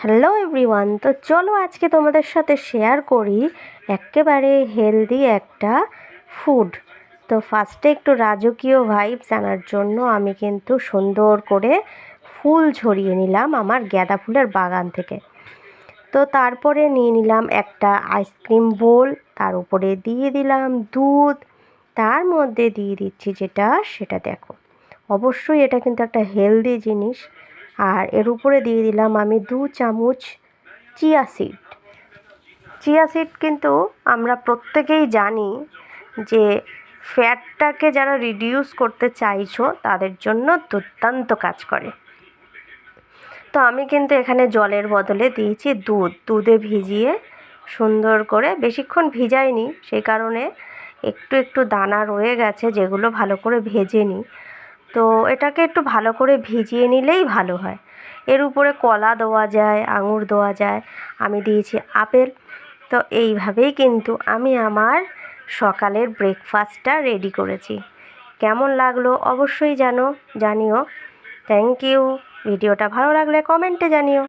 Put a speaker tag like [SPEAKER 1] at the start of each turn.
[SPEAKER 1] Hello everyone, তো চলো আজকে তোমাদের সাথে শেয়ার করি একেবারে হেলদি একটা ফুড। তো ফার্স্টে একটু রাজকীয় ভাইবস আনার জন্য আমি কিন্তু সুন্দর করে ফুল ঝরিয়ে নিলাম আমার গাঁদা ফুলের বাগান থেকে। তো তারপরে নিয়ে নিলাম একটা আইসক্রিম বোল, তার উপরে দিয়ে দিলাম দুধ, তার মধ্যে দিয়ে দিচ্ছি সেটা দেখো। অবশ্যই এটা কিন্তু একটা হেলদি জিনিস। আর এর উপরে দিয়ে দিলাম আমি 2 চামচ চিয়া সিড। চিয়া সিড কিন্তু আমরা প্রত্যেকেই জানি যে ফ্যাটটাকে যারা রিডিউস করতে চাইছো তাদের জন্য দুর্দান্ত কাজ করে। তো আমি কিন্তু এখানে জলের বদলে দিয়েছি দুধে ভিজিয়ে সুন্দর করে, বেশিক্ষণ ভিজাইনি সেই কারণে একটু একটু দানা রয়ে গেছে যেগুলো ভালো করে ভেজে নিই। তো এটাকে একটু ভালো করে ভিজিয়ে নিলেই ভালো হয়। এর উপরে কলা দেওয়া যায়, আঙুর দেওয়া যায়, আমি দিয়েছি আপেল। তো এইভাবেই কিন্তু আমি আমার সকালের ব্রেকফাস্টটা রেডি করেছি। কেমন লাগলো অবশ্যই জানিও। Thank you. ভিডিওটা ভালো লাগলে কমেন্টে জানিও।